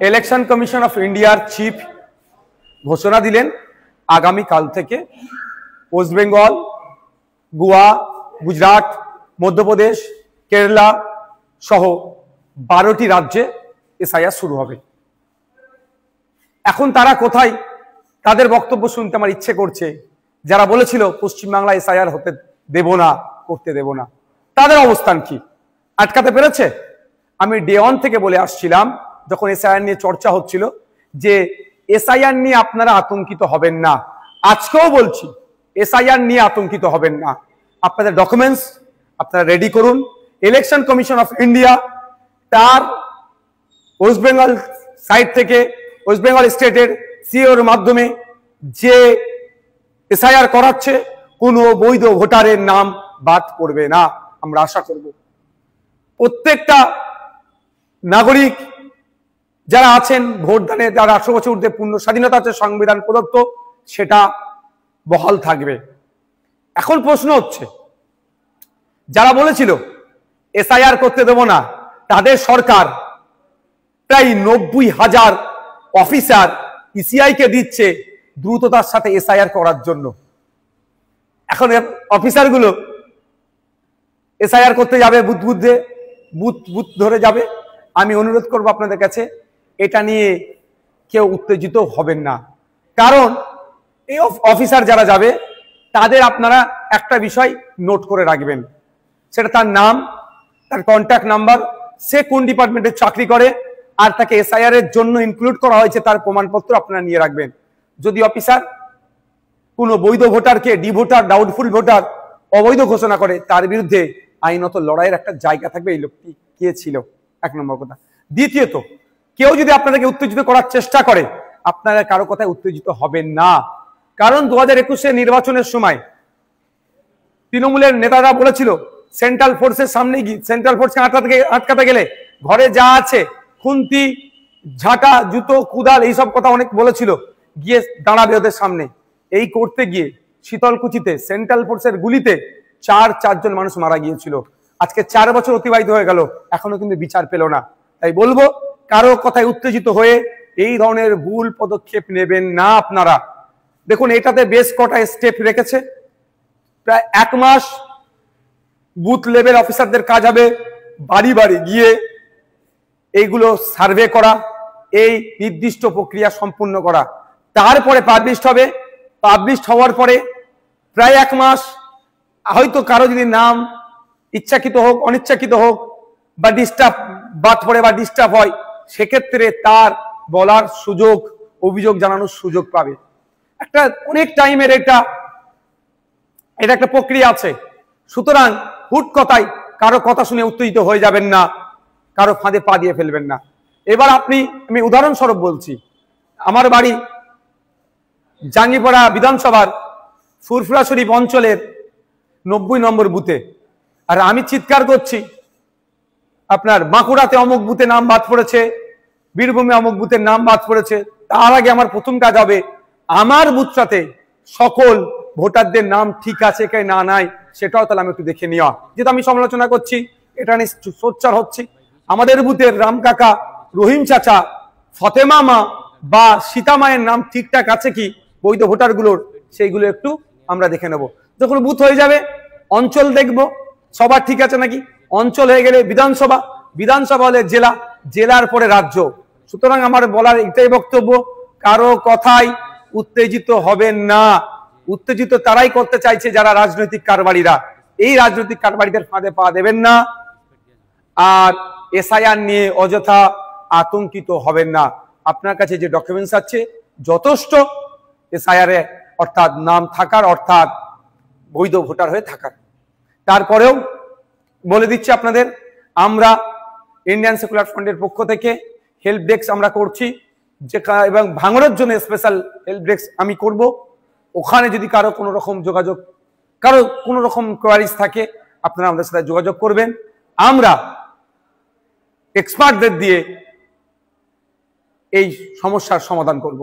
Election commission of ইন্ডিয়ার chief ঘোষণা দিলেন আগামী কাল থেকে ওয়েস্ট বেঙ্গল, গোয়া, গুজরাট, মধ্যপ্রদেশ, কেরালা সহ 12টি রাজ্যে এসআইআর শুরু হবে। এখন তারা কোথায়? তাদের বক্তব্য শুনতে আমার ইচ্ছে করছে। যারা বলেছিল পশ্চিমবাংলা এসআইআর হতে দেব না, করতে দেব না, তাদের অবস্থান কি? আটকাতে পেরেছে? আমি ডে 1 থেকে বলে আসছিলাম, যখন এসআইআর নিয়ে চর্চা হচ্ছিল, যে এসআইআর নিয়ে আপনারা আতঙ্কিত হবেন না। আজকেও বলছি, এসআইআর নিয়ে আতঙ্কিত হবেন না। আপনাদের ডকুমেন্টস আপনারা রেডি করুন। ইলেকশন কমিশন অফ ইন্ডিয়া তার ওয়েস্ট বেঙ্গল সাইড থেকে, ওয়েস্ট বেঙ্গল স্টেটের সিওর মাধ্যমে যে এসআইআর করাচ্ছে, কোনো বৈধ ভোটারের নাম বাদ পড়বে না। আমরা আশা করব প্রত্যেকটা নাগরিক যারা আছেন ভোটদানে, যারা 18 বছর ঊর্ধ্বে পূর্ণ স্বাধীনতা আছে সংবিধান প্রদত্ত, সেটা বহাল থাকবে। এখন প্রশ্ন হচ্ছে, যারা বলেছিল এসআইআর করতে দেব না, তাদের সরকার প্রায় 90,000 অফিসার ইসিআই কে দিচ্ছে দ্রুততার সাথে এসআইআর করার জন্য। এখন অফিসারগুলো এসআইআর করতে যাবে, বুথ ধরে যাবে। আমি অনুরোধ করব আপনাদের কাছে, এটা নিয়ে কেউ উত্তেজিত হবেন না। কারণ এই অফিসার যারা যাবে, তাদের আপনারা একটা বিষয় নোট করে রাখবেন, সেটা তার নাম, তার কন্ট্যাক্ট নাম্বার, সে কোন ডিপার্টমেন্টে চাকরি করে, আর তাকে এসআইআর এর জন্য ইনক্লুড করা হয়েছে তার প্রমাণপত্র আপনারা নিয়ে রাখবেন। যদি অফিসার কোনো বৈধ ভোটারকে ডি ভোটার, ডাউটফুল ভোটার, অবৈধ ঘোষণা করে, তার বিরুদ্ধে আইনত লড়াইয়ের একটা জায়গা থাকবে। এই লোকটি কে ছিল, 1 নম্বর কথা। দ্বিতীয়ত, কেউ যদি আপনাদেরকে উত্তেজিত করার চেষ্টা করে, আপনারা কারো কথায় উত্তেজিত হবেন না। কারণ 2021 নির্বাচনের সময় তৃণমূলের নেতারা বলেছিল, সেন্ট্রাল ফোর্সের সামনে গিয়ে, সেন্ট্রাল ফোর্সকে আটকাতে গেলে ঘরে যা আছে, খুন্তি, ঝাঁটা, জুতো, কুদাল, এইসব কথা অনেক বলেছিল, গিয়ে দাঁড়াবে ওদের সামনে। এই করতে গিয়ে শীতলকুচিতে সেন্ট্রাল ফোর্সের গুলিতে 4 জন মানুষ মারা গিয়েছিল। আজকে 4 বছর অতিবাহিত হয়ে গেল, এখনো কিন্তু বিচার পেল না। তাই বলবো, কারো কথায় উত্তেজিত হয়ে এই ধরনের ভুল পদক্ষেপ নেবেন না আপনারা। দেখুন, এটাতে বেশ কটা স্টেপ রেখেছে। প্রায় 1 মাস বুথ লেভেল অফিসারদের কাজ হবে বাড়ি বাড়ি গিয়ে এইগুলো সার্ভে করা, এই নির্দিষ্ট প্রক্রিয়া সম্পূর্ণ করা। তারপরে পাবলিশড হবে। পাবলিশড হওয়ার পরে প্রায় 1 মাস, হয়তো কারো যদি নাম ইচ্ছাকৃত হোক, অনিচ্ছাকৃত হোক, বা ডিস্টার্ব বাদ পড়ে বা ডিস্টার্ব হয়, সেক্ষেত্রে তার বলার সুযোগ, অভিযোগ জানানোর সুযোগ পাবে। একটা অনেক টাইমের এটা একটা প্রক্রিয়া আছে। সুতরাং হুট কথায় কারো কথা শুনে উত্তেজিত হয়ে যাবেন না, কারো ফাঁদে পা দিয়ে ফেলবেন না। এবার আমি উদাহরণস্বরূপ বলছি, আমার বাড়ি জাঙ্গিপাড়া বিধানসভার ফুরফুরা শরীফ অঞ্চলের 90 নম্বর বুথে, আর আমি চিৎকার করছি, আপনার বাঁকুড়াতে অমুক বুথে নাম বাদ পড়েছে, বীরভূমে অমুক বুথের নাম বাদ পড়েছে। তার আগে আমার প্রথম কাজ হবে আমার বুথটাতে সকল ভোটারদের নাম ঠিক আছে কি না নাই, সেটাও তাহলে আমি একটু দেখে নেওয়া। যেহেতু আমি সমালোচনা করছি, এটা নিয়ে সোচ্চার হচ্ছি, আমাদের বুথের রাম কাকা, রহিম চাচা, ফতেমা মা বা সীতা মায়ের নাম ঠিকঠাক আছে কি বৈধ ভোটারগুলোর, সেইগুলো একটু আমরা দেখে নেব। যখন বুথ হয়ে যাবে, অঞ্চল দেখব সবার ঠিক আছে নাকি। অঞ্চল হয়ে গেলে বিধানসভা, বিধানসভা হলে জেলা, জেলার পরে রাজ্য। সুতরাং আমার বলার এটাই বক্তব্য, কারো কথাই উত্তেজিত হবেন না। উত্তেজিত তারাই করতে চাইছে যারা রাজনৈতিক কারবারিরা। এই রাজনৈতিক কারবারিদের ফাঁদে পা দেবেন না। আর এসআইআর নিয়ে অযথা আতঙ্কিত হবেন না। আপনার কাছে যে ডকুমেন্টস আছে যথেষ্ট এসআইআর এ, অর্থাৎ নাম থাকার, অর্থাৎ বৈধ ভোটার হয়ে থাকার। তারপরেও বলে দিচ্ছি আপনাদের, আমরা ইন্ডিয়ান সেকুলার ফ্রন্টের পক্ষ থেকে হেল্প ডেস্ক আমরা করছি, যে এবং ভাঙড়ের জন্য স্পেশাল হেল্প ডেস্ক আমি করব। ওখানে যদি কারো কোনো রকম যোগাযোগ, কারো কোনো রকম কোয়ারিজ থাকে, আপনারা আমাদের সাথে যোগাযোগ করবেন। আমরা এক্সপার্টদের দিয়ে এই সমস্যার সমাধান করব।